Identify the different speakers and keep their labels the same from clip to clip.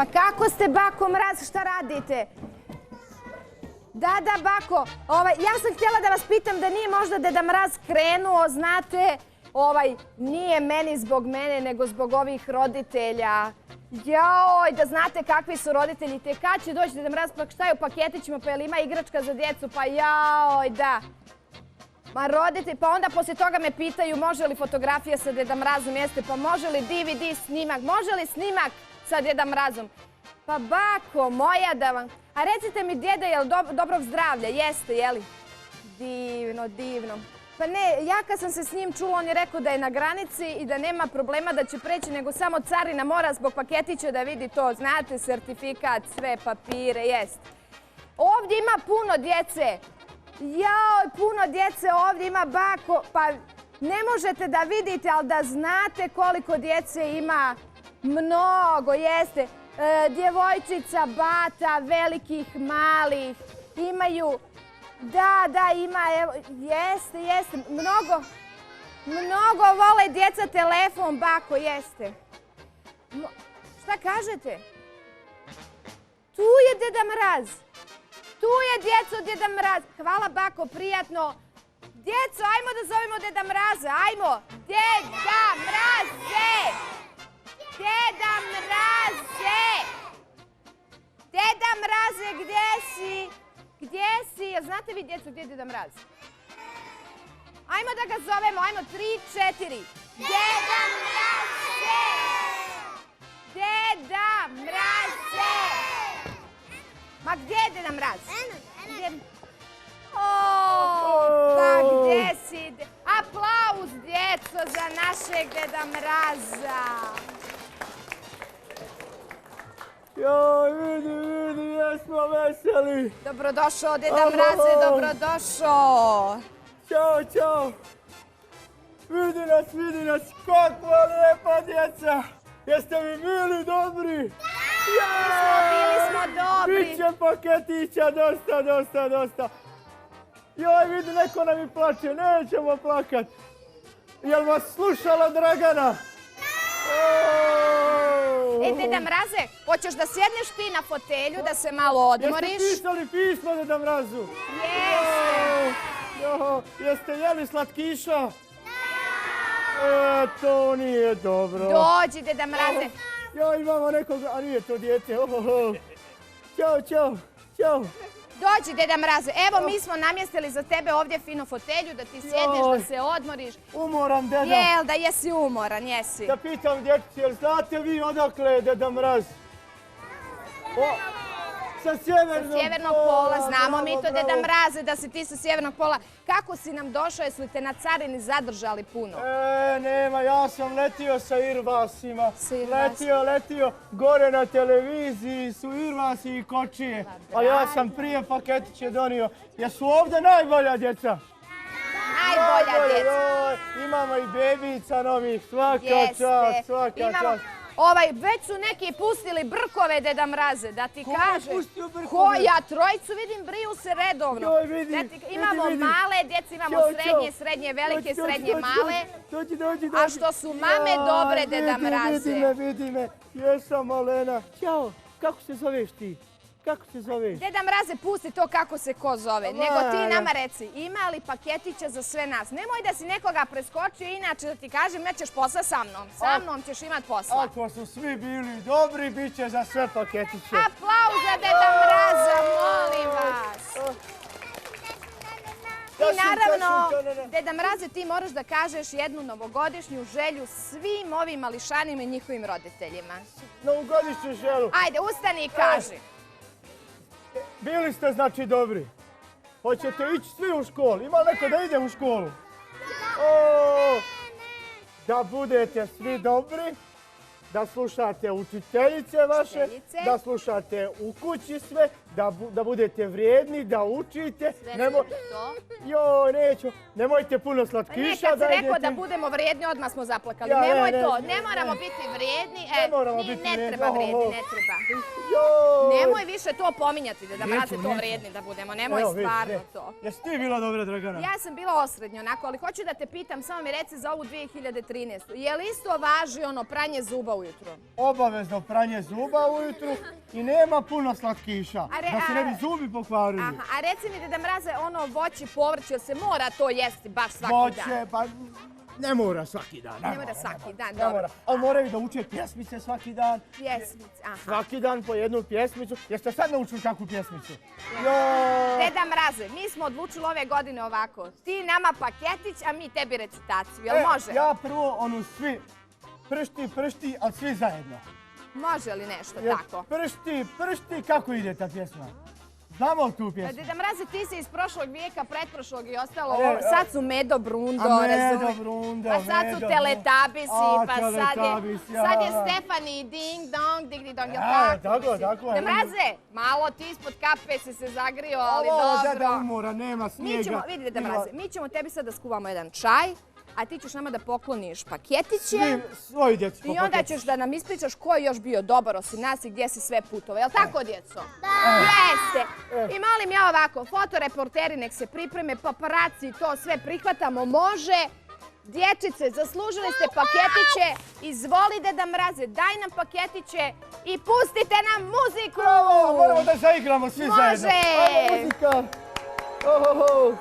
Speaker 1: Pa kako ste, bako Mraz, šta radite? Da, bako, ja sam htjela da vas pitam da nije možda Deda Mraz krenuo, znate, nije meni zbog mene, nego zbog ovih roditelja. Joj, da znate kakvi su roditelji, te kad će doći Deda Mraz, pa šta je u paketićima, pa jel ima igračka za djecu, pa joj, da. Ma roditelji, pa onda poslije toga me pitaju može li fotografija sa Deda Mrazom, jeste, pa može li DVD snimak, može li snimak sa Deda Mrazom? Pa bako moja da vam... A recite mi, djeda, je li dobrog zdravlja? Jeste, jeli? Divno, divno. Pa ne, ja kad sam se s njim čula, on je rekao da je na granici i da nema problema da će preći, nego samo carina mora zbog paketića da vidi to, znate, sertifikat, sve papire, jest. Ovdje ima puno djece. Joj, puno djece ovdje ima, bako. Pa ne možete da vidite, ali da znate koliko djece ima. Mnogo, jeste. Djevojčica, bata, velikih, malih. Imaju... Da, ima, evo, jeste, mnogo vole djeca telefon, bako, jeste. Šta kažete? Tu je Deda Mraz. Tu je djeco Deda Mraz. Hvala, bako, prijatno. Djeco, ajmo da zovemo Deda Mraza, ajmo. Deda Mraze! Deda Mraze! Deda Mraze, gdje si? Gdje si? Jel znate vi, djeco, gdje je Deda Mraz? Ajmo da ga zovemo, ajmo, 3, 4. Deda Mraze! Deda Mraze! Ma gdje je Deda Mraz? Pa gdje si? Aplauz, djeco, za našeg Deda Mraza!
Speaker 2: Joj, vidi, jesmo veseli.
Speaker 1: Dobrodošao, Deda Mraze, dobrodošao.
Speaker 2: Ćao. Vidi nas, kakva lijepa djeca. Jeste vi mili, dobri?
Speaker 1: Bili smo dobri.
Speaker 2: Biće paketića, dosta. Joj, vidi, neko nam i plače, nećemo plakat. Jel vas slušala Dragana?
Speaker 1: Deda Mraze, hoćeš da sjedneš ti na fotelju, da se malo odmoriš?
Speaker 2: Jeste pisali pismo Deda Mrazu?
Speaker 1: Jeste.
Speaker 2: Jeste jeli slatkiša? To nije dobro.
Speaker 1: Dođi, Deda Mraze.
Speaker 2: Ja, imamo nekoga, a nije to dijete. Ćao.
Speaker 1: Dođi, Deda Mraze. Evo, mi smo namjestili za tebe ovdje finu fotelju, da ti sjedneš, da se odmoriš.
Speaker 2: Umoran, Deda.
Speaker 1: Jel, da jesi umoran, jesi.
Speaker 2: Da pitam dječici, jel znate vi odakle je Deda Mraz? Sa
Speaker 1: sjevernog pola, znamo mi to, Deda Mraze, da si ti sa sjevernog pola. Kako si nam došao, jesu li te na carini zadržali puno?
Speaker 2: Nema, ja sam letio sa Irvasima. Letio, gore na televiziji su Irvasi i kočije. A ja sam prije paketiće donio. Jesu ovdje najbolja djeca?
Speaker 1: Najbolja djeca.
Speaker 2: Imamo i bebica novih, svaka čast.
Speaker 1: Već su neki pustili brkove, Deda Mraze, da ti kaže.
Speaker 2: Ko je pustio brkove?
Speaker 1: Ja trojicu vidim, briju se redovno. Imamo male djece, imamo srednje, velike, srednje, male.
Speaker 2: Dođi.
Speaker 1: A što su mame dobre, Deda Mraze.
Speaker 2: Vidi me. Jesam, Malena. Ćao, kako se zoveš ti? Kako se zoveš?
Speaker 1: Deda Mraze, pusti to kako se ko zove. Nego ti nama reci, ima li paketića za sve nas? Nemoj da si nekoga preskočio, inače da ti kažem, nećeš posla sa mnom. Sa mnom ćeš imat posla.
Speaker 2: Ako su svi bili dobri, bit će za sve paketiće.
Speaker 1: Aplauz za Deda Mraza, molim vas. I naravno, Deda Mraze, ti moraš da kažeš jednu novogodišnju želju svim ovim mališanima i njihovim roditeljima.
Speaker 2: Novogodišnju želju?
Speaker 1: Ajde, ustani i kaži.
Speaker 2: Bili ste znači dobri. Hoćete ići svi u školu? Ima neko da ide u školu? Da budete svi dobri, da slušate učiteljice vaše, da slušate u kući sve da budete vrijedni, da učite.
Speaker 1: Sve sam to.
Speaker 2: Joj, neću. Nemojte puno slatkiša
Speaker 1: Kad
Speaker 2: da
Speaker 1: si
Speaker 2: jedete.
Speaker 1: rekao da budemo vrijedni, odmah smo zaplakali.
Speaker 2: Ja,
Speaker 1: Nemoj
Speaker 2: ne,
Speaker 1: to,
Speaker 2: ne,
Speaker 1: ne
Speaker 2: ne.
Speaker 1: moramo biti vrijedni.
Speaker 2: Ne moramo biti
Speaker 1: Ne
Speaker 2: vrijedni.
Speaker 1: treba vrijedni, ne treba.
Speaker 2: Joj.
Speaker 1: Nemoj više to pominjati, da mraze to
Speaker 2: Neću.
Speaker 1: vrijedni da budemo. Nemoj
Speaker 2: Evo, vidi,
Speaker 1: stvarno
Speaker 2: vidi.
Speaker 1: to.
Speaker 2: Jesi ti bila dobra, Dragana?
Speaker 1: Ja sam bila osrednja onako, ali hoću da te pitam, samo mi reci za ovu 2013. Je li isto važi ono pranje zuba ujutro?
Speaker 2: Obavezno pranje zuba ujutru i nema puno slatkiša. Da se ne bi zubi pokvarili.
Speaker 1: Aha, a reci mi da mraze ono voće, povrće, se mora to jesti baš svaki dan?
Speaker 2: Voće, pa ne mora svaki dan.
Speaker 1: Ne mora svaki dan,
Speaker 2: Ne
Speaker 1: dobro.
Speaker 2: mora. Ali moraju da uče pjesmice svaki dan.
Speaker 1: Pjesmice, aha.
Speaker 2: Svaki dan po jednu pjesmicu. Jeste sad naučili kakvu pjesmicu? Joj.
Speaker 1: Deda Mraze, mi smo odlučili ove godine ovako. Ti nama paketić, a mi tebi recitaciju. Jel može?
Speaker 2: Ja prvo onu svi pršti, ali svi zajedno.
Speaker 1: Može li nešto
Speaker 2: Jer
Speaker 1: tako?
Speaker 2: pršti, kako ide ta pjesma? Znamo li tu pjesmu?
Speaker 1: Deda Mraze, ti si iz prošlog vijeka, pretprošlog i ostalo.
Speaker 2: Ne,
Speaker 1: Sad su Medo Brundo,
Speaker 2: a Medo
Speaker 1: razumiješ?
Speaker 2: Brundo,
Speaker 1: Pa sad su
Speaker 2: Medo
Speaker 1: Teletabisi,
Speaker 2: A,
Speaker 1: pa
Speaker 2: Teletubbies, ja.
Speaker 1: sad je Stefani Ding Dong, Dig Dong, jel
Speaker 2: Ja,
Speaker 1: tako?
Speaker 2: tako,
Speaker 1: mislim?
Speaker 2: tako je.
Speaker 1: Deda Mraze, malo ti ispod kape si se zagrio, ali
Speaker 2: Ovo, deda
Speaker 1: dobro.
Speaker 2: umora, nema snijega.
Speaker 1: Mi ćemo, vidi Deda Mraze, mi ćemo tebi sad da skuvamo jedan čaj, a ti ćeš nama da pokloniš paketiće.
Speaker 2: Svoju djecu
Speaker 1: I onda ćeš da nam ispričaš ko je još bio dobar osim nas i gdje si sve putovao. Jel tako, djeco? Da! Jeste! I molim ja ovako, fotoreporteri nek se pripreme, paparaci, to sve prihvatamo, može. Dječice, zaslužili ste paketiće. Izvoli Deda Mraze, daj nam paketiće i pustite nam muziku!
Speaker 2: Moramo da zaigramo svi zajedno.
Speaker 1: Može!
Speaker 2: Ajmo, muzika! Ohoho!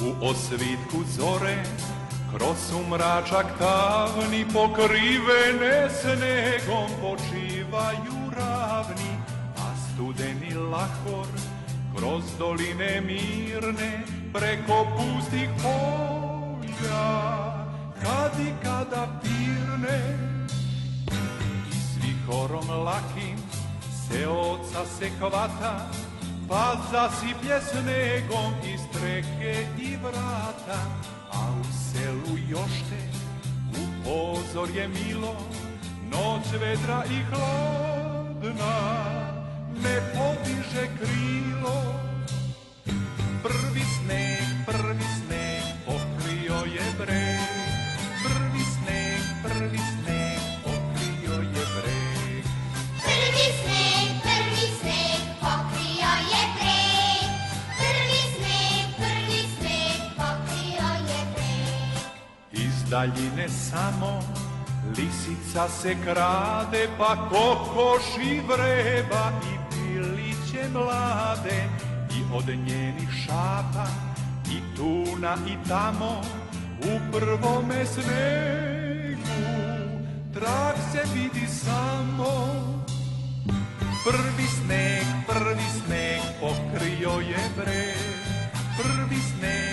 Speaker 3: U osvitku zore, kroz sumračak tamni, pokrivene snegom počivaju ravni, a studeni lahor kroz doline mirne, preko pustih polja, kad i kada pirne. I svi korom lakim seoca se hvata, pa zasipje snegom iz streke i vrata, a u selu Jošte u pozorje milo, noć vedra i hladna ne podiže krilo. Prvi sneg pokrio je breg, daljine samo lisica se krade, pa kokoši vreba i piliće mlade, i od njenih šapa i tuna i tamo u prvome snegu trag se vidi samo. Prvi sneg pokrio je breg, prvi sneg